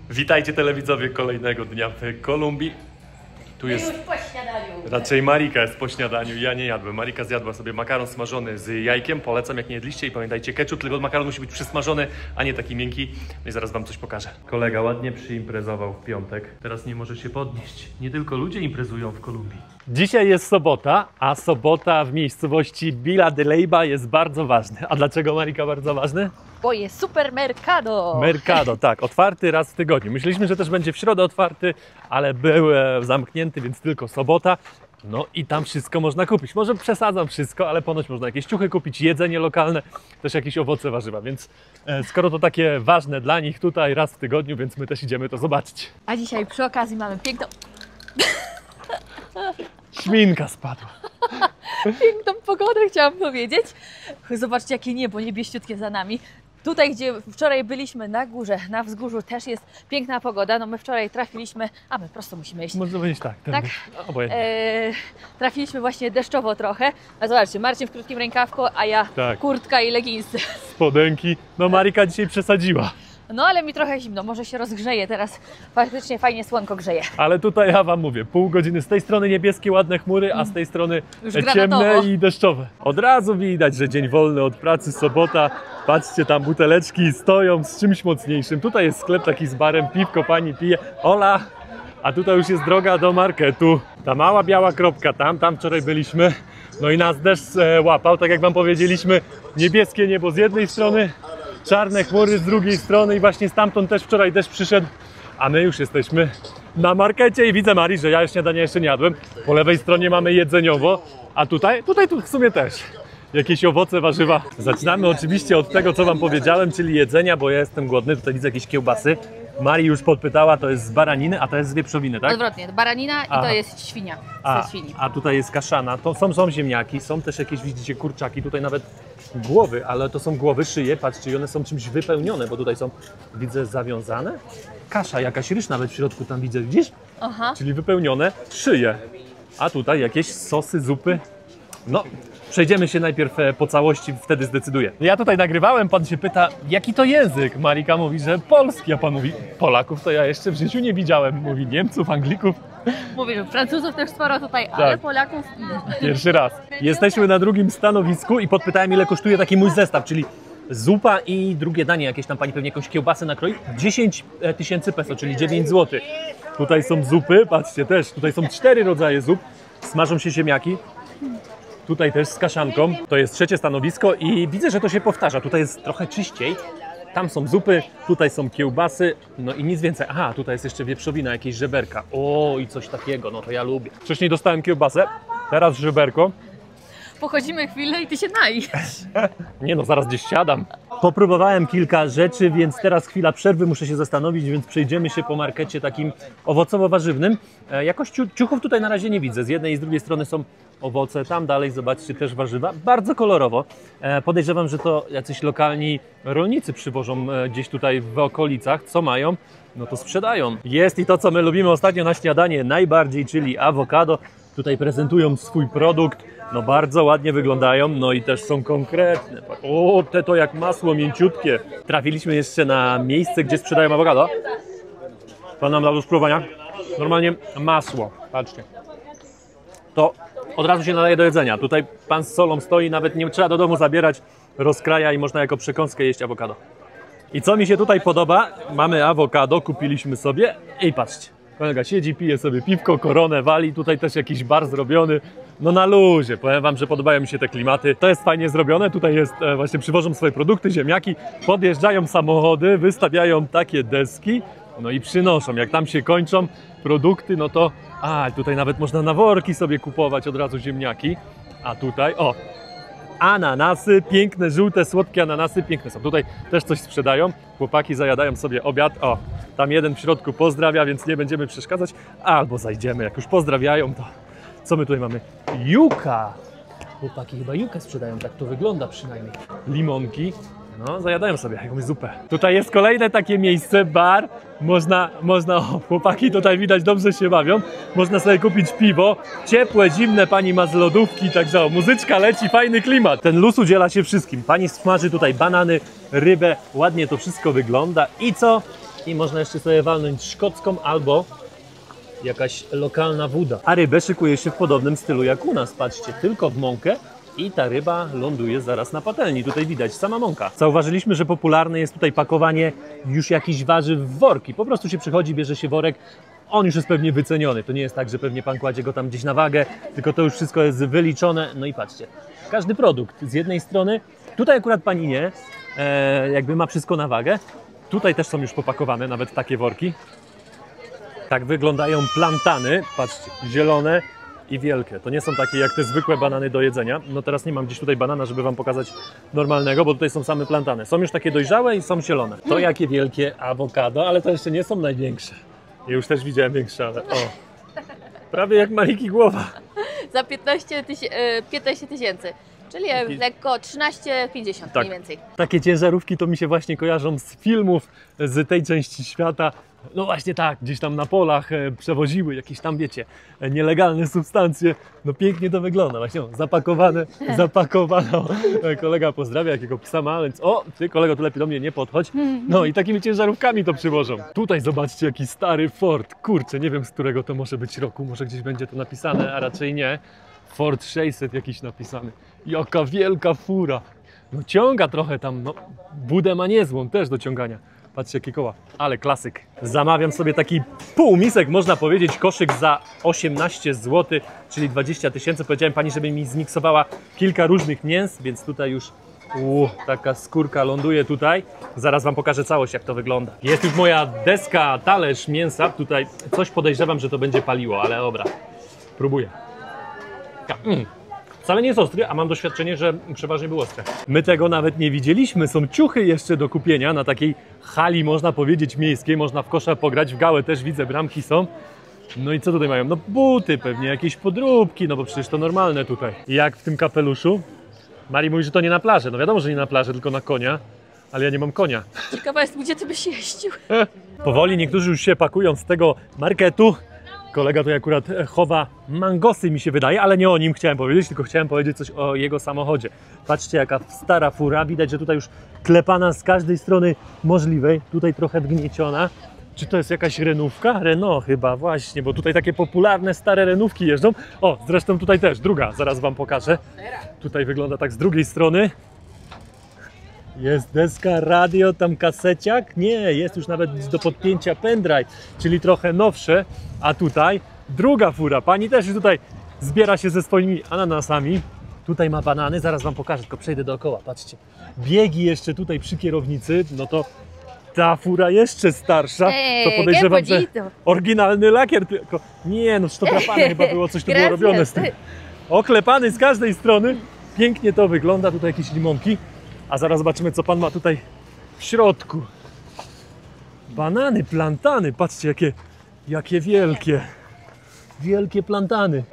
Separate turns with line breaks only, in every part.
Witajcie telewidzowie kolejnego dnia w Kolumbii. Tu jest
już po śniadaniu.
raczej Marika jest po śniadaniu, ja nie jadłem. Marika zjadła sobie makaron smażony z jajkiem, polecam jak nie jedliście i pamiętajcie ketchup, tylko makaron musi być przysmażony, a nie taki miękki. No i zaraz wam coś pokażę. Kolega ładnie przyimprezował w piątek, teraz nie może się podnieść. Nie tylko ludzie imprezują w Kolumbii. Dzisiaj jest sobota, a sobota w miejscowości Villa de Leyva jest bardzo ważny. A dlaczego, Marika, bardzo ważny?
Bo jest supermercado.
Mercado, tak, otwarty raz w tygodniu. Myśleliśmy, że też będzie w środę otwarty, ale był zamknięty, więc tylko sobota. No i tam wszystko można kupić. Może przesadzam wszystko, ale ponoć można jakieś ciuchy kupić, jedzenie lokalne, też jakieś owoce, warzywa. Więc skoro to takie ważne dla nich tutaj raz w tygodniu, więc my też idziemy to zobaczyć.
A dzisiaj przy okazji mamy piękną
Spadła.
piękną pogodę, chciałam powiedzieć. Zobaczcie, jakie niebo niebieściutkie za nami. Tutaj, gdzie wczoraj byliśmy na górze, na wzgórzu, też jest piękna pogoda. No my wczoraj trafiliśmy, a my prosto musimy iść.
Można powiedzieć tak.
Tak?
Obojętnie.
Trafiliśmy właśnie deszczowo trochę. A zobaczcie, Marcin w krótkim rękawku, a ja
Tak.
kurtka i leginsy.
Spodenki. No Marika dzisiaj przesadziła.
No ale mi trochę zimno, może się rozgrzeje teraz. Faktycznie fajnie słonko grzeje.
Ale tutaj ja wam mówię, pół godziny z tej strony niebieskie, ładne chmury, a z tej strony
Już
ciemne
granatowo.
i deszczowe. Od razu widać, że dzień wolny od pracy, sobota. Patrzcie, tam buteleczki stoją z czymś mocniejszym. Tutaj jest sklep taki z barem, piwko pani pije. Ola! A tutaj już jest droga do marketu. Ta mała biała kropka, tam wczoraj byliśmy. No i nas deszcz łapał, tak jak wam powiedzieliśmy, niebieskie niebo z jednej strony, czarne chmury z drugiej strony i właśnie stamtąd też wczoraj deszcz przyszedł, a my już jesteśmy na markecie i widzę, Mari, że ja śniadania jeszcze nie jadłem. Po lewej stronie mamy jedzeniowo, a tutaj w sumie też jakieś owoce, warzywa. Zaczynamy oczywiście od tego, co wam powiedziałem, czyli jedzenia, bo ja jestem głodny. Tutaj widzę jakieś kiełbasy. Mari już podpytała, to jest z baraniny, a to jest z wieprzowiny, tak?
Odwrotnie, baranina i to jest świnia. Ze świni.
A tutaj jest kaszana, to są ziemniaki, są też jakieś, widzicie, kurczaki, tutaj nawet głowy, ale to są głowy, szyje, patrzcie, i one są czymś wypełnione, bo tutaj są, widzę, zawiązane. Kasza, jakaś ryż nawet w środku tam widzę, widzisz?
Aha.
Czyli wypełnione szyje. A tutaj jakieś sosy, zupy. No, przejdziemy się najpierw po całości, wtedy zdecyduję. Ja tutaj nagrywałem, pan się pyta, jaki to język? Marika mówi, że polski, a pan mówi, Polaków to ja jeszcze w życiu nie widziałem. Mówi Niemców, Anglików.
Mówię, że Francuzów też sporo tutaj, ale
Tak.
Polaków...
Pierwszy raz. Jesteśmy na drugim stanowisku i podpytałem, ile kosztuje taki mój zestaw, czyli zupa i drugie danie, jakieś tam pani pewnie jakąś kiełbasę nakroi. 10 tysięcy peso, czyli 9 zł. Tutaj są zupy, patrzcie też, tutaj są 4 rodzaje zup. Smażą się ziemniaki. Tutaj też z kaszanką. To jest trzecie stanowisko i widzę, że to się powtarza. Tutaj jest trochę czyściej. Tam są zupy, tutaj są kiełbasy, no i nic więcej. Aha, tutaj jest jeszcze wieprzowina, jakieś żeberka. O, i coś takiego, no to ja lubię. Wcześniej dostałem kiełbasę, teraz żeberko.
Pochodzimy chwilę i ty się najdź.
Nie no, zaraz gdzieś siadam. Popróbowałem kilka rzeczy, więc teraz chwila przerwy, muszę się zastanowić, więc przejdziemy się po markecie takim owocowo-warzywnym. Jakoś ciuchów tutaj na razie nie widzę. Z jednej i z drugiej strony są owoce, tam dalej zobaczcie też warzywa. Bardzo kolorowo. Podejrzewam, że to jacyś lokalni rolnicy przywożą gdzieś tutaj w okolicach. Co mają? No to sprzedają. Jest i to, co my lubimy ostatnio na śniadanie najbardziej, czyli awokado. Tutaj prezentują swój produkt. No bardzo ładnie wyglądają, no i też są konkretne. O, te to jak masło mięciutkie. Trafiliśmy jeszcze na miejsce, gdzie sprzedają awokado. Pan nam dał do spróbowania. Normalnie masło, patrzcie. To od razu się nadaje do jedzenia. Tutaj pan z solą stoi, nawet nie trzeba do domu zabierać, rozkraja i można jako przekąskę jeść awokado. I co mi się tutaj podoba, mamy awokado, kupiliśmy sobie i patrzcie. Kolega siedzi, pije sobie piwko, koronę wali, tutaj też jakiś bar zrobiony. No na luzie, powiem wam, że podobają mi się te klimaty. To jest fajnie zrobione, tutaj jest właśnie przywożą swoje produkty, ziemniaki, podjeżdżają samochody, wystawiają takie deski, no i przynoszą. Jak tam się kończą produkty, no to tutaj nawet można na worki sobie kupować od razu ziemniaki. A tutaj, o, ananasy, piękne, żółte, słodkie ananasy, piękne są. Tutaj też coś sprzedają, chłopaki zajadają sobie obiad, o, tam jeden w środku pozdrawia, więc nie będziemy przeszkadzać, albo zajdziemy, jak już pozdrawiają, to co my tutaj mamy? Juka! Chłopaki chyba jukę sprzedają, tak to wygląda przynajmniej. Limonki, no zajadają sobie jakąś zupę. Tutaj jest kolejne takie miejsce, bar, można, chłopaki tutaj widać dobrze się bawią, można sobie kupić piwo, ciepłe, zimne, pani ma z lodówki, także muzyczka leci, fajny klimat. Ten luz udziela się wszystkim, pani smaży tutaj banany, rybę, ładnie to wszystko wygląda i co? i można jeszcze sobie walnąć szkocką albo jakaś lokalna woda. A rybę szykuje się w podobnym stylu jak u nas. Patrzcie, tylko w mąkę i ta ryba ląduje zaraz na patelni. Tutaj widać sama mąka. Zauważyliśmy, że popularne jest tutaj pakowanie już jakichś warzyw w worki. Po prostu się przychodzi, bierze się worek, on już jest pewnie wyceniony. To nie jest tak, że pewnie pan kładzie go tam gdzieś na wagę, tylko to już wszystko jest wyliczone. No i patrzcie, każdy produkt z jednej strony, tutaj akurat pani nie, jakby ma wszystko na wagę. Tutaj też są już popakowane nawet takie worki. Tak wyglądają plantany, patrzcie, zielone i wielkie. To nie są takie jak te zwykłe banany do jedzenia. No teraz nie mam gdzieś tutaj banana, żeby wam pokazać normalnego, bo tutaj są same plantany. Są już takie dojrzałe i są zielone. To jakie wielkie awokado, ale to jeszcze nie są największe. Ja już też widziałem większe, ale o. Prawie jak Mariki głowa.
Za 15 tysięcy. Czyli lekko 13,50
Tak.
mniej więcej.
Takie ciężarówki to mi się właśnie kojarzą z filmów z tej części świata. No właśnie tak, gdzieś tam na polach przewoziły jakieś tam, wiecie, nielegalne substancje. No pięknie to wygląda, właśnie zapakowano. Kolega pozdrawia, jakiego psa ma, więc o, ty kolego, tu lepiej do mnie nie podchodź. No i takimi ciężarówkami to przywożą. Tutaj zobaczcie, jaki stary Ford. Kurczę, nie wiem, z którego to może być roku, może gdzieś będzie to napisane, a raczej nie. Ford 600 jakiś napisany. Jaka wielka fura. No ciąga trochę tam, no budę ma niezłą też do ciągania. Patrzcie jakie koła, ale klasyk. Zamawiam sobie taki półmisek, można powiedzieć, koszyk za 18 zł, czyli 20 tysięcy. Powiedziałem pani, żeby mi zmiksowała kilka różnych mięs, więc tutaj już taka skórka ląduje tutaj. Zaraz wam pokażę całość, jak to wygląda. Jest już moja deska, talerz mięsa. Tutaj coś podejrzewam, że to będzie paliło, ale dobra, próbuję. Wcale nie jest ostry, a mam doświadczenie, że przeważnie był ostry. My tego nawet nie widzieliśmy. Są ciuchy jeszcze do kupienia na takiej hali, można powiedzieć, miejskiej. Można w kosza pograć, w gałę też widzę, bramki są. No i co tutaj mają? No buty, pewnie jakieś podróbki, no bo przecież to normalne tutaj. Jak w tym kapeluszu? Mari mówi, że to nie na plażę. No wiadomo, że nie na plażę, tylko na konia. Ale ja nie mam konia.
Ciekawa jest, gdzie ty byś jeździł.
Powoli niektórzy już się pakują z tego marketu. Kolega tutaj akurat chowa mangosy, mi się wydaje, ale nie o nim chciałem powiedzieć, tylko chciałem powiedzieć coś o jego samochodzie. Patrzcie, jaka stara fura. Widać, że tutaj już klepana z każdej strony możliwej. Tutaj trochę wgnieciona. Czy to jest jakaś renówka? Renault chyba, właśnie, bo tutaj takie popularne stare renówki jeżdżą. O, zresztą tutaj też, druga, zaraz wam pokażę. Tutaj wygląda tak z drugiej strony. Jest deska, radio, tam kaseciak. Nie, jest już nawet do podpięcia pendrive, czyli trochę nowsze. A tutaj druga fura. Pani też tutaj zbiera się ze swoimi ananasami. Tutaj ma banany, zaraz wam pokażę, tylko przejdę dookoła, patrzcie. Biegi jeszcze tutaj przy kierownicy, no to ta fura jeszcze starsza. To podejrzewam, że oryginalny lakier, tylko nie, no to drapane chyba było, coś tu było robione z tym. Oklepany z każdej strony. Pięknie to wygląda, tutaj jakieś limonki. A zaraz zobaczymy, co pan ma tutaj w środku. Banany, plantany, patrzcie jakie wielkie. Wielkie plantany.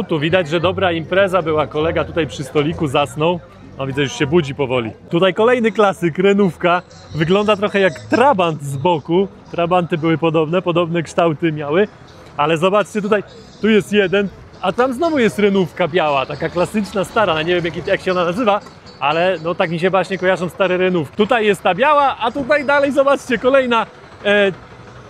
Tu widać, że dobra impreza była. Kolega tutaj przy stoliku zasnął. No widzę, już się budzi powoli. Tutaj kolejny klasyk, renówka. Wygląda trochę jak trabant z boku. Trabanty były podobne kształty miały. Ale zobaczcie tutaj, tu jest jeden, a tam znowu jest renówka biała. Taka klasyczna, stara, no nie wiem jak się ona nazywa. Ale no tak mi się właśnie kojarzą stare renówki. Tutaj jest ta biała, a tutaj dalej zobaczcie, kolejna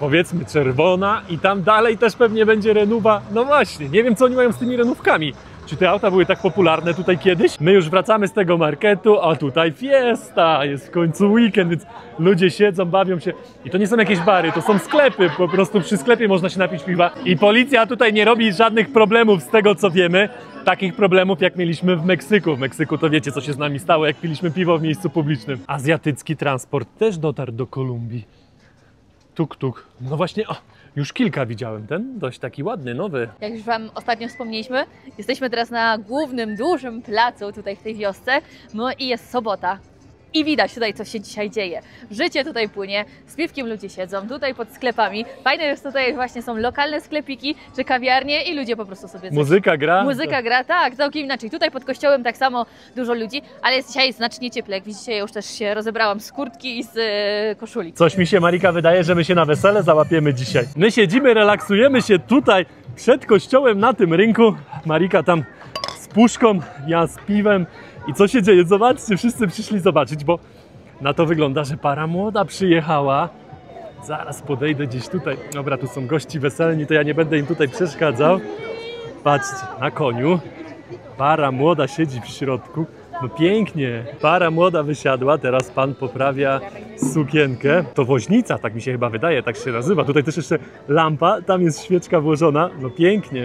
powiedzmy czerwona i tam dalej też pewnie będzie renówa. No właśnie, nie wiem co oni mają z tymi renówkami. Czy te auta były tak popularne tutaj kiedyś? My już wracamy z tego marketu, a tutaj fiesta, jest w końcu weekend, więc ludzie siedzą, bawią się. I to nie są jakieś bary, to są sklepy, po prostu przy sklepie można się napić piwa. I policja tutaj nie robi żadnych problemów z tego co wiemy. Takich problemów jak mieliśmy w Meksyku. W Meksyku to wiecie co się z nami stało, jak piliśmy piwo w miejscu publicznym. Azjatycki transport też dotarł do Kolumbii. Tuk-tuk. No właśnie, o, już kilka widziałem. Ten dość taki ładny, nowy.
Jak już wam ostatnio wspomnieliśmy, jesteśmy teraz na głównym, dużym placu tutaj w tej wiosce. No i jest sobota. I widać tutaj, co się dzisiaj dzieje. Życie tutaj płynie, z piwkiem ludzie siedzą, tutaj pod sklepami. Fajne jest tutaj właśnie są lokalne sklepiki, czy kawiarnie i ludzie po prostu sobie...
Muzyka gra?
Muzyka gra, tak, całkiem inaczej. Tutaj pod kościołem tak samo dużo ludzi, ale jest dzisiaj znacznie cieplej. Jak widzicie, ja już też się rozebrałam z kurtki i z koszuli.
Coś mi się, Marika, wydaje, że my się na wesele załapiemy dzisiaj. My siedzimy, relaksujemy się tutaj przed kościołem na tym rynku. Marika tam z puszką, ja z piwem. I co się dzieje? Zobaczcie, wszyscy przyszli zobaczyć, bo na to wygląda, że para młoda przyjechała Zaraz podejdę gdzieś tutaj. Dobra, tu są gości weselni, to ja nie będę im tutaj przeszkadzał. Patrzcie, na koniu. Para młoda siedzi w środku. No pięknie. Para młoda wysiadła, teraz pan poprawia sukienkę. To woźnica, tak mi się chyba wydaje, tak się nazywa. Tutaj też jeszcze lampa, tam jest świeczka włożona. No pięknie.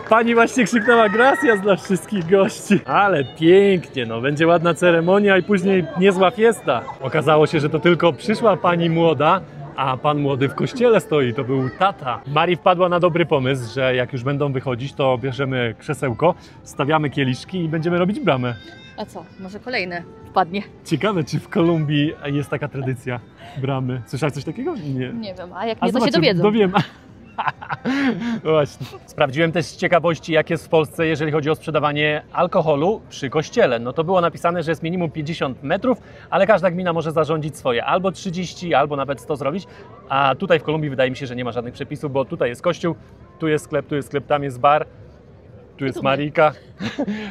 Pani właśnie krzyknęła gracias dla wszystkich gości. Ale pięknie, no będzie ładna ceremonia i później niezła fiesta. Okazało się, że to tylko przyszła pani młoda, a pan młody w kościele stoi, to był tata. Mari wpadła na dobry pomysł, że jak już będą wychodzić, to bierzemy krzesełko, stawiamy kieliszki i będziemy robić bramę.
A co? Może kolejne wpadnie?
Ciekawe, czy w Kolumbii jest taka tradycja bramy. Słyszałaś coś takiego? Nie.
Nie wiem, a jak nie, to się dowiedzą.
Dowiem. Właśnie. Sprawdziłem też z ciekawości, jak jest w Polsce, jeżeli chodzi o sprzedawanie alkoholu przy kościele. No to było napisane, że jest minimum 50 metrów, ale każda gmina może zarządzić swoje. Albo 30, albo nawet 100 zrobić. A tutaj w Kolumbii wydaje mi się, że nie ma żadnych przepisów, bo tutaj jest kościół, tu jest sklep, tam jest bar. Tu jest Marika,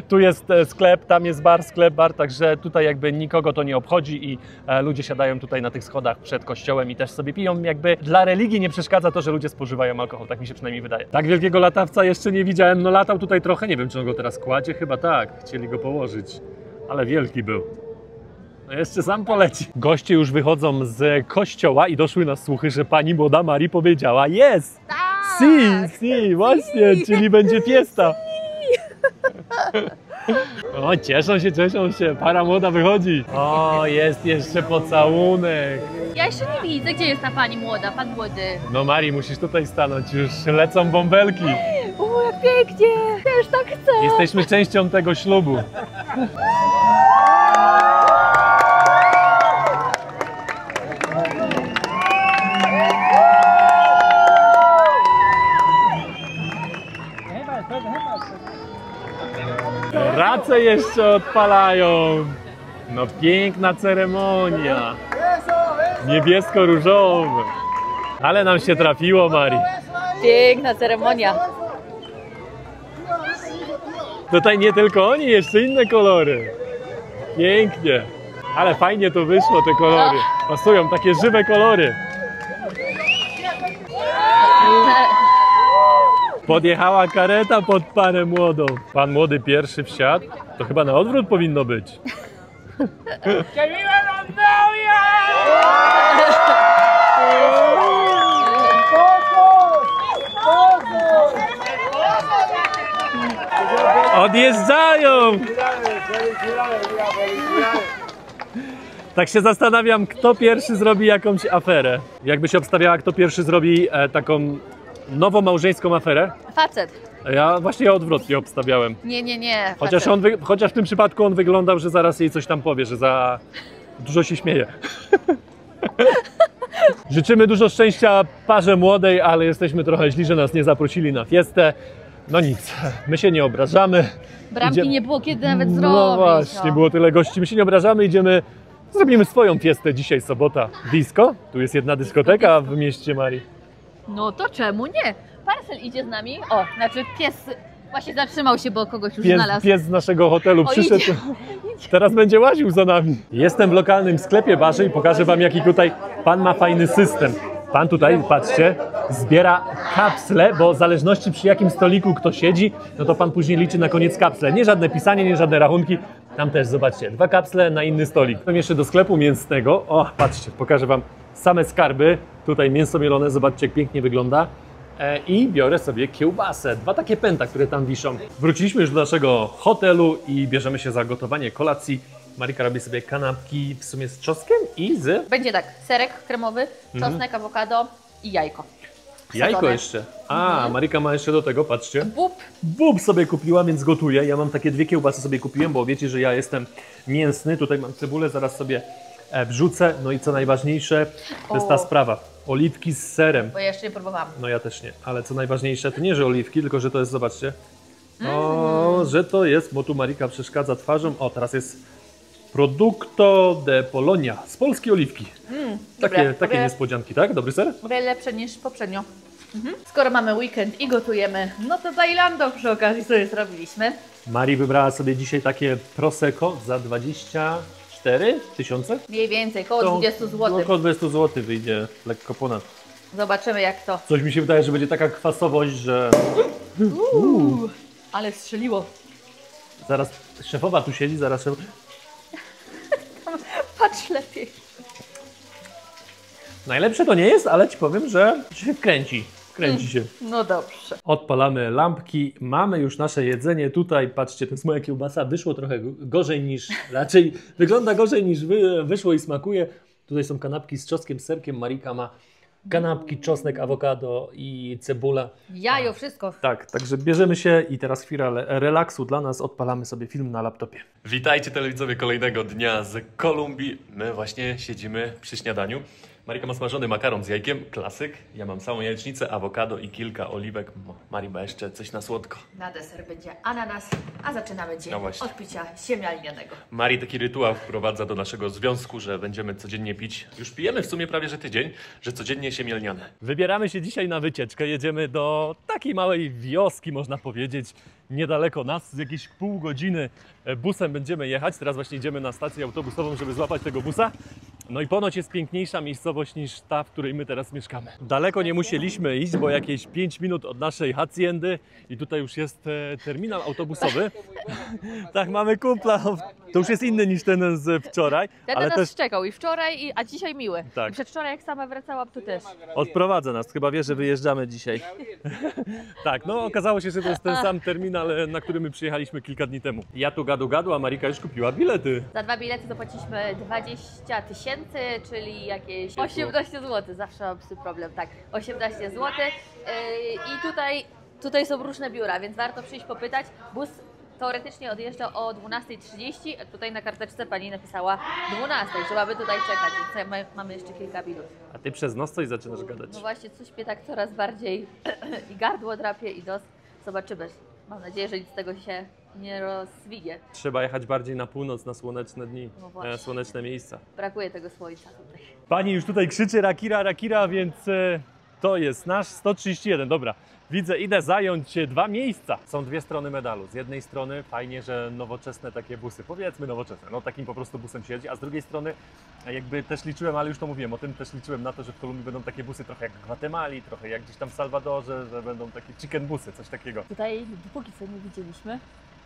tu jest sklep, tam jest sklep, bar, także tutaj jakby nikogo to nie obchodzi i ludzie siadają tutaj na tych schodach przed kościołem i też sobie piją. Jakby dla religii nie przeszkadza to, że ludzie spożywają alkohol, tak mi się przynajmniej wydaje. Tak wielkiego latawca jeszcze nie widziałem, no latał tutaj trochę, nie wiem czy on go teraz kładzie, chyba tak, chcieli go położyć, ale wielki był. No jeszcze sam poleci. Goście już wychodzą z kościoła i doszły nas słuchy, że pani młoda Mari powiedziała jest! Si, właśnie, czyli będzie fiesta. O, cieszą się, para młoda wychodzi. O, jest jeszcze pocałunek.
Ja jeszcze nie widzę, gdzie jest ta pani młoda, pan młody.
No Mari, musisz tutaj stanąć, już lecą bąbelki.
O, jak pięknie, też tak chcę.
Jesteśmy częścią tego ślubu. Race jeszcze odpalają. No piękna ceremonia. Niebiesko-różowe. Ale nam się trafiło, Mari.
Piękna ceremonia.
Tutaj nie tylko oni, jeszcze inne kolory. Pięknie. Ale fajnie to wyszło, te kolory. Pasują, takie żywe kolory. Podjechała kareta pod parę młodą. Pan młody pierwszy wsiadł. To chyba na odwrót powinno być. Odjeżdżają! Tak się zastanawiam, kto pierwszy zrobi jakąś aferę. Jakby się obstawiała, kto pierwszy zrobi taką nowomałżeńską aferę.
Facet.
Ja właśnie odwrotnie obstawiałem.
Nie.
Chociaż w tym przypadku on wyglądał, że zaraz jej coś tam powie, że za dużo się śmieje. Życzymy dużo szczęścia parze młodej, ale jesteśmy trochę źli, że nas nie zaprosili na fiestę. No nic, my się nie obrażamy.
Bramki nie było kiedy nawet zrobić.
No właśnie, było tyle gości, my się nie obrażamy, zrobimy swoją fiestę dzisiaj, sobota. Disco, tu jest jedna dyskoteka w mieście Mari.
No to czemu nie? Parcel idzie z nami. O, znaczy pies właśnie zatrzymał się, bo kogoś już znalazł.
Pies z naszego hotelu przyszedł.
Idzie.
Teraz będzie łaził za nami. Jestem w lokalnym sklepie barze i pokażę wam, jaki tutaj pan ma fajny system. Pan tutaj, patrzcie, zbiera kapsle, bo w zależności przy jakim stoliku kto siedzi, no to pan później liczy na koniec kapsle. Nie żadne pisanie, nie żadne rachunki. Tam też, zobaczcie, 2 kapsle na inny stolik. Tam jeszcze do sklepu mięsnego. O, patrzcie, pokażę wam same skarby. Tutaj mięso mielone, zobaczcie, jak pięknie wygląda. I biorę sobie kiełbasę. 2 takie pęta, które tam wiszą. Wróciliśmy już do naszego hotelu i bierzemy się za gotowanie kolacji. Marika robi sobie kanapki w sumie z czosnkiem i z...
Będzie tak, serek kremowy, czosnek, awokado i jajko.
Jajko
Sadzone.
jeszcze. A, Marika ma jeszcze do tego, patrzcie.
Bób.
Bób sobie kupiła, więc gotuję. Ja mam takie 2 kiełbasy sobie kupiłem, bo wiecie, że ja jestem mięsny. Tutaj mam cebulę, zaraz sobie wrzucę. No i co najważniejsze, to jest ta sprawa. Oliwki z serem.
Bo ja jeszcze nie próbowałam.
No ja też nie, ale co najważniejsze, to nie, że oliwki, tylko że to jest, zobaczcie. O, że to jest, bo tu Marika przeszkadza twarzą. O, teraz jest Producto de Polonia, z polskiej oliwki. Takie niespodzianki, tak? Dobry ser?
O wiele lepsze niż poprzednio. Skoro mamy weekend i gotujemy, no to Bailando przy okazji sobie zrobiliśmy.
Mari wybrała sobie dzisiaj takie Prosecco za 24 4000?
Mniej więcej, koło 20 zł.
Około 20 zł wyjdzie, lekko ponad.
Zobaczymy jak to.
Coś mi się wydaje, że będzie taka kwasowość, że
Ale strzeliło.
zaraz szefowa tu siedzi, zaraz szef...
Patrz lepiej.
Najlepsze to nie jest, ale ci powiem, że się kręci. Kręci się.
No dobrze.
Odpalamy lampki, mamy już nasze jedzenie tutaj. Patrzcie, to jest moja kiełbasa. Wyszło trochę gorzej niż, raczej wygląda gorzej niż wyszło i smakuje. Tutaj są kanapki z czosnkiem, serkiem. Marika ma kanapki, czosnek, awokado i cebula.
Jajo, wszystko.
Tak, także bierzemy się i teraz chwila relaksu dla nas. Odpalamy sobie film na laptopie. Witajcie telewidzowie kolejnego dnia z Kolumbii. My właśnie siedzimy przy śniadaniu. Marika ma smażony makaron z jajkiem, klasyk. Ja mam samą jajecznicę, awokado i kilka oliwek. Mari ma jeszcze coś na słodko.
Na deser będzie ananas, a zaczynamy dzień
No właśnie.
od picia siemię lnianego.
Mari taki rytuał wprowadza do naszego związku, że będziemy codziennie pić. Już pijemy w sumie prawie że tydzień, że codziennie siemię lniane. Wybieramy się dzisiaj na wycieczkę. Jedziemy do takiej małej wioski, można powiedzieć. Niedaleko nas, z jakieś pół godziny busem będziemy jechać. Teraz właśnie idziemy na stację autobusową, żeby złapać tego busa. No i ponoć jest piękniejsza miejscowość niż ta, w której my teraz mieszkamy. Daleko nie musieliśmy iść, bo jakieś 5 minut od naszej haciendy i tutaj już jest terminal autobusowy. Tak, mamy kumpla. To już jest inny niż ten z wczoraj.
Ten
ale
nas
też
czekał i wczoraj, a dzisiaj miły.
Tak.
I przedwczoraj jak sama wracałam, to też.
odprowadza nas. Chyba wie, że wyjeżdżamy dzisiaj. Tak, no okazało się, że to jest ten sam terminal, na który my przyjechaliśmy kilka dni temu. Ja tu gadu, a Marika już kupiła bilety.
Za 2 bilety zapłaciliśmy 20 000, czyli jakieś 18 zł. Zawsze mam z tym problem, tak. 18 zł. I tutaj są różne biura, więc warto przyjść popytać. Bus teoretycznie odjeżdża o 12:30, a tutaj na karteczce pani napisała 12:00. Trzeba by tutaj czekać, więc mamy jeszcze kilka minut.
A ty przez nos coś zaczynasz gadać.
No właśnie, coś mnie tak coraz bardziej i gardło drapie i nos. Zobaczymy. Mam nadzieję, że nic z tego się nie rozwinie.
Trzeba jechać bardziej na północ, na słoneczne dni,
No właśnie.
słoneczne miejsca.
Brakuje tego słońca tutaj.
Pani już tutaj krzyczy Rakira, więc to jest nasz 131. Dobra, widzę, idę zająć 2 miejsca. Są 2 strony medalu. Z jednej strony fajnie, że nowoczesne takie busy, powiedzmy nowoczesne, no takim po prostu busem siedzi, a z drugiej strony jakby też liczyłem, ale już to mówiłem, o tym też liczyłem na to, że w Kolumbii będą takie busy trochę jak w Gwatemali, trochę jak gdzieś tam w Salwadorze, że będą takie chicken busy, coś takiego.
Tutaj dopóki co nie widzieliśmy,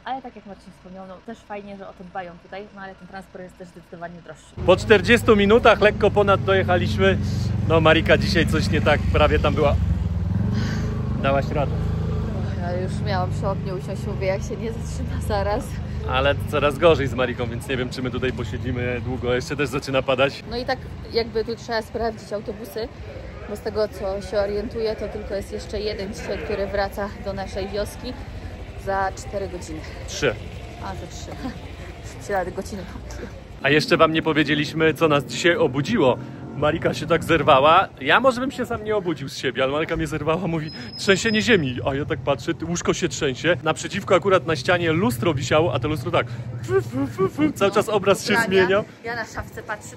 ale tak jak Marcin wspomniał, no też fajnie, że o tym dbają tutaj, no ale ten transport jest też zdecydowanie droższy.
Po 40 minutach lekko ponad dojechaliśmy. No Marika dzisiaj coś nie tak, prawie tam była. Dałaś radę.
Ja już miałam przy oknie usiąść, mówię, jak się nie zatrzyma zaraz.
Ale coraz gorzej z Mariką, więc nie wiem, czy my tutaj posiedzimy długo. Jeszcze też zaczyna padać.
No i tak jakby tu trzeba sprawdzić autobusy, bo z tego co się orientuję, to tylko jest jeszcze jeden dzisiaj, który wraca do naszej wioski za 4 godziny.
3.
A, za 3. 3 godziny.
A jeszcze wam nie powiedzieliśmy, co nas dzisiaj obudziło. Marika się tak zerwała. Ja może bym się sam nie obudził z siebie, ale Marika mnie zerwała, mówi trzęsienie ziemi. A ja tak patrzę, łóżko się trzęsie. Naprzeciwko akurat na ścianie lustro wisiało, a to lustro tak cały czas obraz się zmieniał.
Ja na szafce patrzę,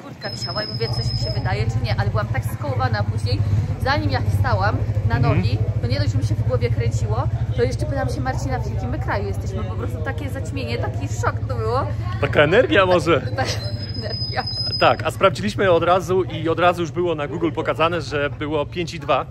kurtka wisiała i mówię, coś mi się wydaje, czy nie, ale byłam tak skołowana później. Zanim ja wstałam na nogi, to nie dość, że mi się w głowie kręciło, to jeszcze pytam się Marcina, w jakim my kraju jesteśmy. Po prostu takie zaćmienie, taki szok to było.
Taka energia może.
Energia.
Tak, a sprawdziliśmy od razu i od razu już było na Google pokazane, że było 5,2.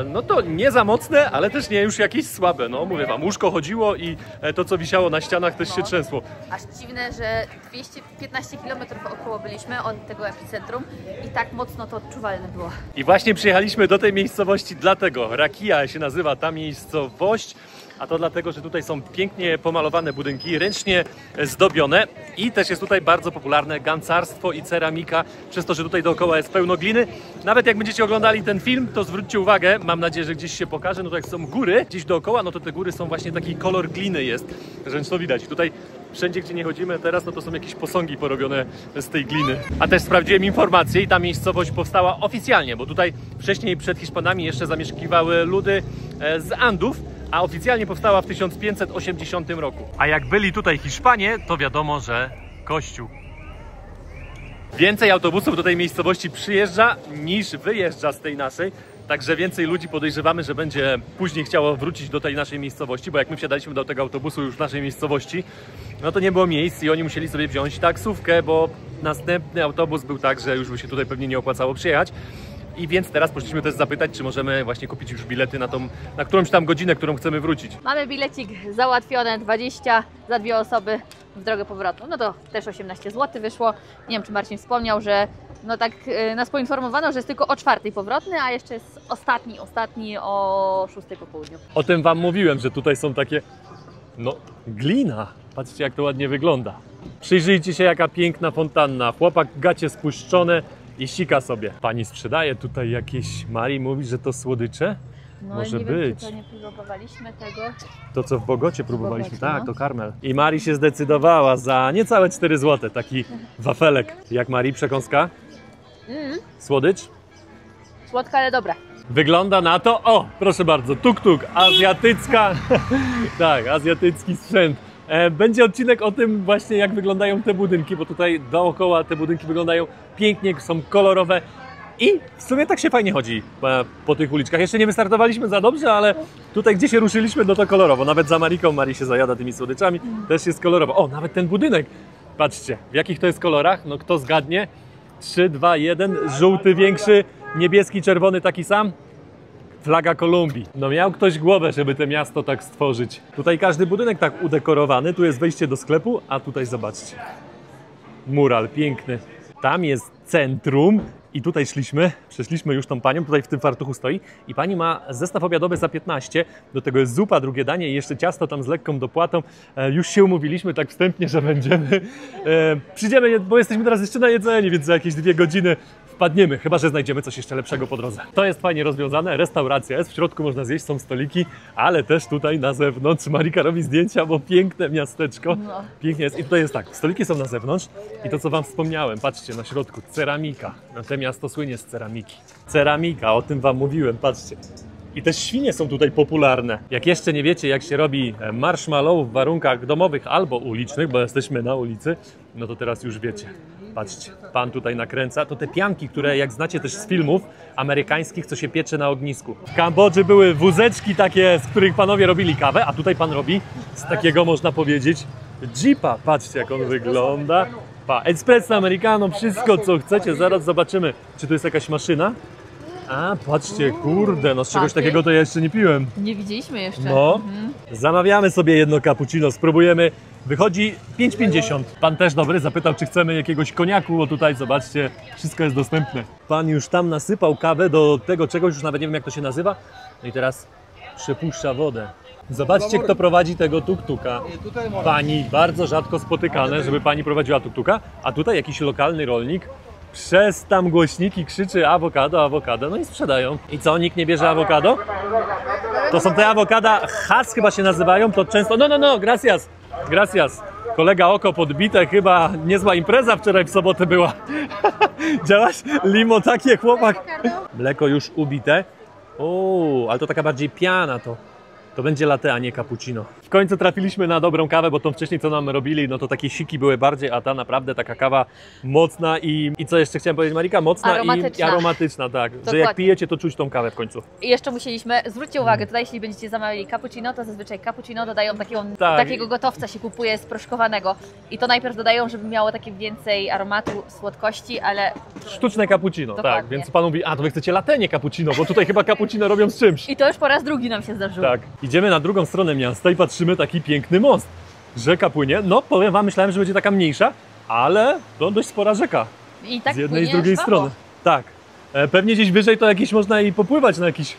No to nie za mocne, ale też nie już jakieś słabe. No mówię wam, łóżko chodziło i to co wisiało na ścianach też się trzęsło.
Aż dziwne, że 215 km około byliśmy od tego epicentrum i tak mocno to odczuwalne było.
I właśnie przyjechaliśmy do tej miejscowości dlatego. Rakija się nazywa ta miejscowość. A to dlatego, że tutaj są pięknie pomalowane budynki, ręcznie zdobione i też jest tutaj bardzo popularne gancarstwo i ceramika, przez to, że tutaj dookoła jest pełno gliny. Nawet jak będziecie oglądali ten film, to zwróćcie uwagę, mam nadzieję, że gdzieś się pokaże, no to jak są góry gdzieś dookoła, no to te góry są właśnie taki kolor gliny jest, że to widać. Tutaj wszędzie, gdzie nie chodzimy teraz, no to są jakieś posągi porobione z tej gliny. A też sprawdziłem informacje i ta miejscowość powstała oficjalnie, bo tutaj wcześniej przed Hiszpanami jeszcze zamieszkiwały ludy z Andów, a oficjalnie powstała w 1580 roku. A jak byli tutaj Hiszpanie, to wiadomo, że kościół. Więcej autobusów do tej miejscowości przyjeżdża niż wyjeżdża z tej naszej. Także więcej ludzi podejrzewamy, że będzie później chciało wrócić do tej naszej miejscowości, bo jak my wsiadaliśmy do tego autobusu już w naszej miejscowości, no to nie było miejsc i oni musieli sobie wziąć taksówkę, bo następny autobus był tak, że już by się tutaj pewnie nie opłacało przyjechać. I więc teraz poszliśmy też zapytać, czy możemy właśnie kupić już bilety na którąś tam godzinę, którą chcemy wrócić.
Mamy bilecik załatwione, 20 za 2 osoby w drogę powrotną. No to też 18 zł wyszło. Nie wiem, czy Marcin wspomniał, że no tak nas poinformowano, że jest tylko o 4 powrotny, a jeszcze jest ostatni o 6 po południu.
O tym wam mówiłem, że tutaj są takie, no, glina. Patrzcie, jak to ładnie wygląda. Przyjrzyjcie się, jaka piękna fontanna. Chłopak gacie spuszczone i sika sobie. Pani sprzedaje tutaj jakieś, Marii mówi, że to słodycze?
No
Może
nie
być.
wiem, czy to nie próbowaliśmy tego.
To, co w Bogocie próbowaliśmy,
Bogocie,
tak,
no.
to karmel. I Marii się zdecydowała za niecałe 4 zł, taki wafelek. Jak Marii, przekąska? Słodycz?
Słodka, ale dobra.
Wygląda na to, o, proszę bardzo, tuk-tuk, azjatycka, tak, azjatycki sprzęt. Będzie odcinek o tym właśnie, jak wyglądają te budynki, bo tutaj dookoła te budynki wyglądają pięknie, są kolorowe i w sumie tak się fajnie chodzi po tych uliczkach. Jeszcze nie wystartowaliśmy za dobrze, ale tutaj gdzie się ruszyliśmy, no to kolorowo. Nawet za Mariką, Marii się zajada tymi słodyczami, też jest kolorowo. O, nawet ten budynek, patrzcie, w jakich to jest kolorach, no kto zgadnie? 3, 2, 1, żółty większy, niebieski, czerwony taki sam. Flaga Kolumbii. No miał ktoś głowę, żeby to miasto tak stworzyć. Tutaj każdy budynek tak udekorowany, tu jest wejście do sklepu, a tutaj zobaczcie. Mural piękny. Tam jest centrum i tutaj przeszliśmy już tą panią, tutaj w tym fartuchu stoi i pani ma zestaw obiadowy za 15, do tego jest zupa, drugie danie i jeszcze ciasto tam z lekką dopłatą. Już się umówiliśmy tak wstępnie, że będziemy, przyjdziemy, bo jesteśmy teraz jeszcze na jedzeniu, więc za jakieś 2 godziny wpadniemy, chyba że znajdziemy coś jeszcze lepszego po drodze. To jest fajnie rozwiązane, restauracja jest, w środku można zjeść, są stoliki, ale też tutaj na zewnątrz Marika robi zdjęcia, bo piękne miasteczko,
No.
pięknie jest. I tutaj jest tak, stoliki są na zewnątrz i to co wam wspomniałem, patrzcie na środku, ceramika. No, to miasto słynie z ceramiki. Ceramika, o tym wam mówiłem, patrzcie. I też świnie są tutaj popularne. Jak jeszcze nie wiecie, jak się robi marshmallow w warunkach domowych albo ulicznych, bo jesteśmy na ulicy, no to teraz już wiecie. Patrzcie, pan tutaj nakręca. To te pianki, które jak znacie też z filmów amerykańskich, co się piecze na ognisku. W Kambodży były wózeczki takie, z których panowie robili kawę, a tutaj pan robi z takiego, można powiedzieć, jeepa. Patrzcie, jak on wygląda. Espresso americano, wszystko co chcecie, zaraz zobaczymy. Czy tu jest jakaś maszyna? A, patrzcie, kurde, no z czegoś
Papier?
takiego to ja jeszcze nie piłem.
Nie widzieliśmy jeszcze.
No, zamawiamy sobie jedno cappuccino, spróbujemy. Wychodzi 5,50. Pan też dobry, zapytał, czy chcemy jakiegoś koniaku, bo tutaj zobaczcie, wszystko jest dostępne. Pan już tam nasypał kawę do tego czegoś, już nawet nie wiem jak to się nazywa. No i teraz przepuszcza wodę. Zobaczcie, kto prowadzi tego tuk-tuka. Pani, bardzo rzadko spotykane, żeby pani prowadziła tuk-tuka, a tutaj jakiś lokalny rolnik przez tam głośniki krzyczy awokado, awokado, no i sprzedają. I co, nikt nie bierze awokado? To są te awokada, Has chyba się nazywają, to często... No, gracias, gracias. Kolega oko podbite, chyba niezła impreza wczoraj w sobotę była. Działaś? Limo takie, chłopak. Mleko już ubite. O, ale to taka bardziej piana to. To będzie latte, a nie cappuccino. W końcu trafiliśmy na dobrą kawę, bo tą wcześniej co nam robili, no to takie siki były bardziej, a ta naprawdę taka kawa mocna i co jeszcze chciałem powiedzieć, Marika? Mocna i aromatyczna, tak.
Dokładnie.
Że jak pijecie, to czuć tą kawę w końcu.
I jeszcze musieliśmy, zwróćcie uwagę, tutaj jeśli będziecie zamawiali cappuccino, to zazwyczaj cappuccino dodają
Tak.
takiego gotowca się kupuje sproszkowanego. I to najpierw dodają, żeby miało takie więcej aromatu, słodkości, ale...
Sztuczne cappuccino,
Dokładnie.
tak. Więc pan mówi, a to wy chcecie latte, nie cappuccino, bo tutaj chyba cappuccino robią z czymś.
I to już po raz drugi nam się zdarzyło.
Tak. Idziemy na drugą stronę miasta i patrzymy, taki piękny most. Rzeka płynie, no powiem wam, myślałem, że będzie taka mniejsza, ale to dość spora rzeka.
I tak
Z jednej i z
płynie
drugiej
żwawo.
strony. Tak. Pewnie gdzieś wyżej to jakieś można i popływać na jakiś...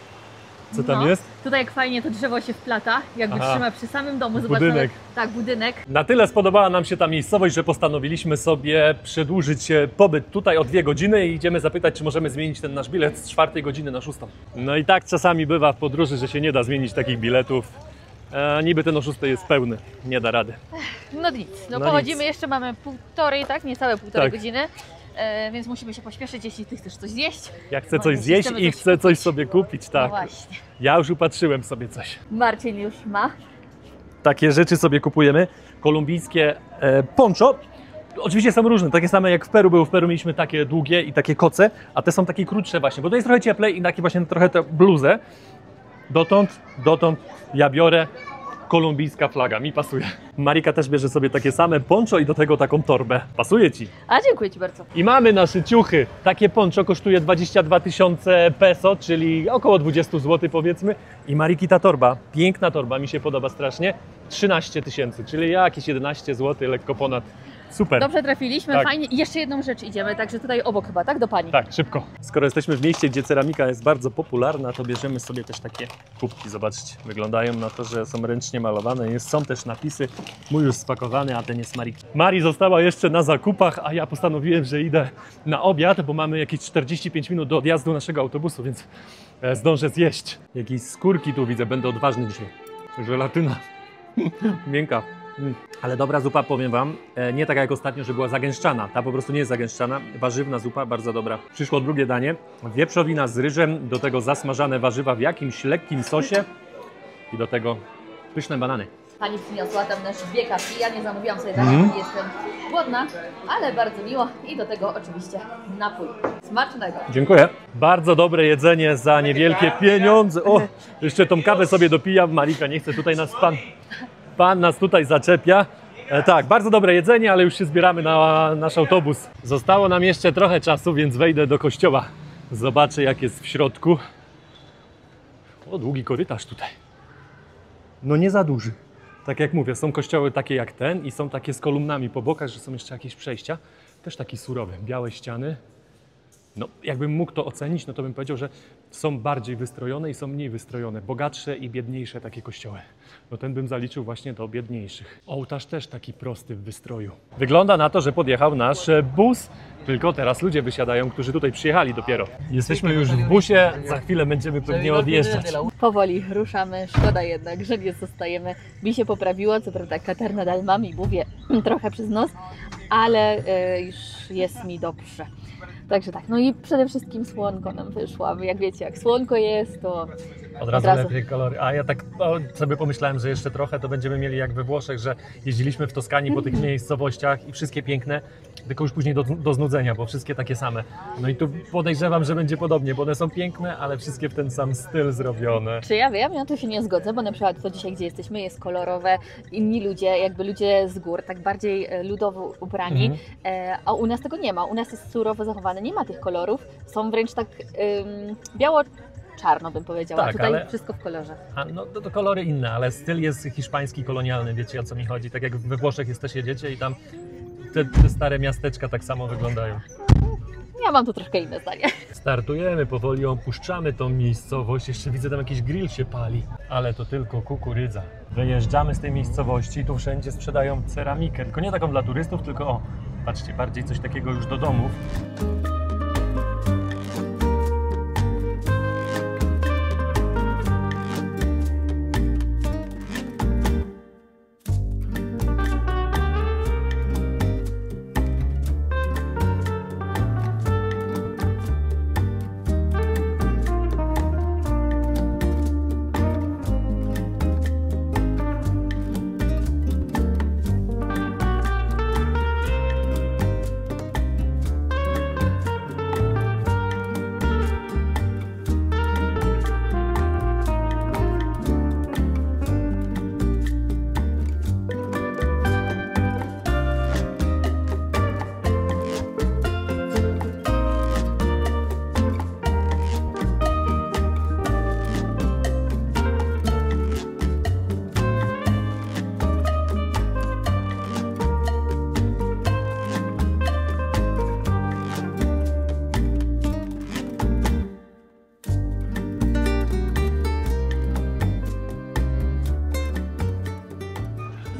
Co tam jest?
Tutaj jak fajnie to drzewo się wplata, jakby
Aha.
trzyma przy samym domu.
Budynek.
Tak, budynek.
Na tyle spodobała nam się ta miejscowość, że postanowiliśmy sobie przedłużyć pobyt tutaj o 2 godziny i idziemy zapytać, czy możemy zmienić ten nasz bilet z 4 godziny na 6. No i tak czasami bywa w podróży, że się nie da zmienić takich biletów. Niby ten o 6 jest pełny, nie da rady.
No nic,
No
pochodzimy
nic.
jeszcze, mamy półtorej, tak? Niecałe półtorej
Tak.
godziny. Więc musimy się pośpieszyć, jeśli ty chcesz coś zjeść.
Ja chcę
No,
coś
jeśli
zjeść
chcemy
i
coś
chcę coś sobie kupić,
No
tak.
właśnie.
Ja już upatrzyłem sobie coś.
Marcin już ma.
Takie rzeczy sobie kupujemy. Kolumbijskie poncho. Oczywiście są różne, takie same jak w Peru były. W Peru mieliśmy takie długie i takie koce, a te są takie krótsze właśnie, bo to jest trochę cieplej i takie właśnie trochę tę bluzę. Dotąd ja biorę kolumbijska flaga, mi pasuje. Marika też bierze sobie takie same poncho i do tego taką torbę. Pasuje Ci?
A dziękuję Ci bardzo.
I mamy nasze ciuchy. Takie poncho kosztuje 22 000 peso, czyli około 20 zł powiedzmy. I Mariki ta torba, piękna torba, mi się podoba strasznie, 13 000, czyli jakieś 11 zł, lekko ponad. Super.
Dobrze trafiliśmy,
Tak.
fajnie. I jeszcze jedną rzecz idziemy, także tutaj obok chyba, tak? Do Pani.
Tak, szybko. Skoro jesteśmy w mieście, gdzie ceramika jest bardzo popularna, to bierzemy sobie też takie kubki. Zobaczcie, wyglądają na to, że są ręcznie malowane. Są też napisy. Mój już spakowany, a ten jest Mariki. Mari została jeszcze na zakupach, a ja postanowiłem, że idę na obiad, bo mamy jakieś 45 minut do odjazdu naszego autobusu, więc zdążę zjeść. Jakieś skórki tu widzę, będę odważny dzisiaj. Żelatyna. Miękka. Ale dobra zupa, powiem Wam, nie taka jak ostatnio, że była zagęszczana. Ta po prostu nie jest zagęszczana. Warzywna zupa, bardzo dobra. Przyszło drugie danie. Wieprzowina z ryżem, do tego zasmażane warzywa w jakimś lekkim sosie i do tego pyszne banany.
Pani przyniosła tam nasz 2 kawki, ja nie zamówiłam sobie dania, bo jestem głodna, ale bardzo miło i do tego oczywiście napój. Smacznego!
Dziękuję. Bardzo dobre jedzenie za niewielkie pieniądze. O, jeszcze tą kawę sobie dopijam. Marika nie chce, tutaj nas pan nas tutaj zaczepia. Tak, bardzo dobre jedzenie, ale już się zbieramy na nasz autobus. Zostało nam jeszcze trochę czasu, więc wejdę do kościoła. Zobaczę, jak jest w środku. O, długi korytarz tutaj. No nie za duży. Tak jak mówię, są kościoły takie jak ten i są takie z kolumnami po bokach, że są jeszcze jakieś przejścia. Też taki surowy, białe ściany. No, jakbym mógł to ocenić, no to bym powiedział, że są bardziej wystrojone i są mniej wystrojone. Bogatsze i biedniejsze takie kościoły. No ten bym zaliczył właśnie do biedniejszych. Ołtarz też taki prosty w wystroju. Wygląda na to, że podjechał nasz bus, tylko teraz ludzie wysiadają, którzy tutaj przyjechali dopiero. Jesteśmy już w busie, za chwilę będziemy pewnie odjeżdżać.
Powoli ruszamy, szkoda jednak, że nie zostajemy. Mi się poprawiło, co prawda katar nadal mam i mówię trochę przez nos, ale już jest mi dobrze. Także tak, no i przede wszystkim słonko nam wyszło. Jak wiecie, jak słonko jest, to
Od razu lepiej kolory. A ja tak sobie pomyślałem, że jeszcze trochę to będziemy mieli jak we Włoszech, że jeździliśmy w Toskanii po tych miejscowościach i wszystkie piękne, tylko już później do znudzenia, bo wszystkie takie same. No i tu podejrzewam, że będzie podobnie, bo one są piękne, ale wszystkie w ten sam styl zrobione.
Czy ja wiem, ja tu się nie zgodzę, bo na przykład to dzisiaj, gdzie jesteśmy, jest kolorowe, inni ludzie, jakby ludzie z gór, tak bardziej ludowo ubrani, a u nas tego nie ma. U nas jest surowo zachowane, nie ma tych kolorów, są wręcz tak biało-czarno bym powiedziała,
Tak,
tutaj
ale
wszystko w kolorze.
A no to kolory inne, ale styl jest hiszpański, kolonialny, wiecie o co mi chodzi. Tak jak we Włoszech też jedziecie i tam te stare miasteczka tak samo wyglądają.
Ja mam tu troszkę inne zdanie.
Startujemy, powoli opuszczamy tą miejscowość. Jeszcze widzę, tam jakiś grill się pali, ale to tylko kukurydza. Wyjeżdżamy z tej miejscowości, tu wszędzie sprzedają ceramikę, tylko nie taką dla turystów, tylko o, patrzcie, bardziej coś takiego już do domów.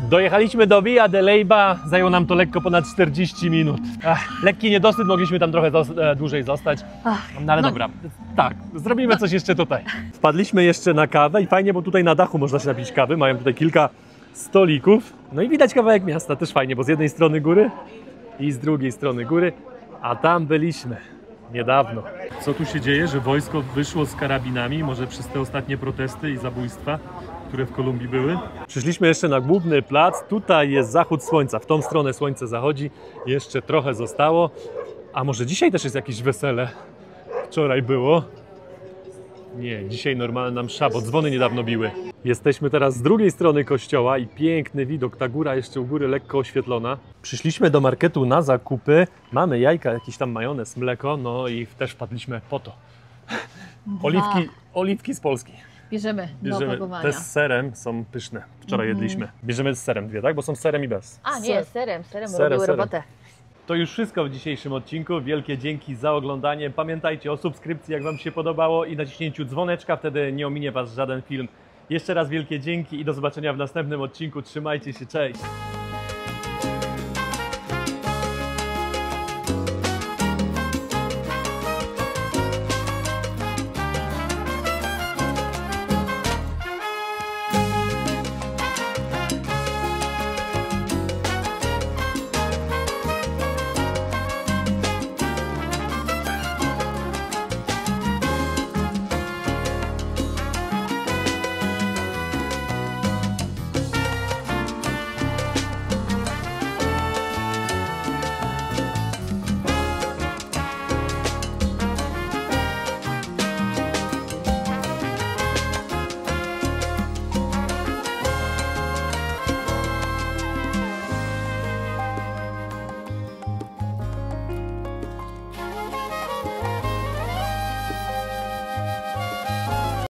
Dojechaliśmy do Villa de Leyva, zajęło nam to lekko ponad 40 minut. Lekki niedosyt, mogliśmy tam trochę dłużej zostać, no ale dobra, tak, zrobimy coś jeszcze tutaj. Wpadliśmy jeszcze na kawę i fajnie, bo tutaj na dachu można się napić kawy, mają tutaj kilka stolików, no i widać kawałek miasta, też fajnie, bo z jednej strony góry i z drugiej strony góry, a tam byliśmy niedawno. Co tu się dzieje, że wojsko wyszło z karabinami, może przez te ostatnie protesty i zabójstwa? które w Kolumbii były. Przyszliśmy jeszcze na główny plac. Tutaj jest zachód słońca. W tą stronę słońce zachodzi. Jeszcze trochę zostało. A może dzisiaj też jest jakieś wesele? Wczoraj było. Nie, dzisiaj normalna msza, bo dzwony niedawno biły. Jesteśmy teraz z drugiej strony kościoła i piękny widok. Ta góra jeszcze u góry lekko oświetlona. Przyszliśmy do marketu na zakupy. Mamy jajka, jakiś tam majonez, mleko, no i też wpadliśmy po to. Oliwki z Polski.
Bierzemy do opakowania.
Te z serem są pyszne. Wczoraj jedliśmy. Bierzemy z serem dwie, tak? Bo są z serem i bez.
A nie, serem robiły robotę.
To już wszystko w dzisiejszym odcinku. Wielkie dzięki za oglądanie. Pamiętajcie o subskrypcji, jak Wam się podobało, i naciśnięciu dzwoneczka, wtedy nie ominie Was żaden film. Jeszcze raz wielkie dzięki i do zobaczenia w następnym odcinku. Trzymajcie się, cześć!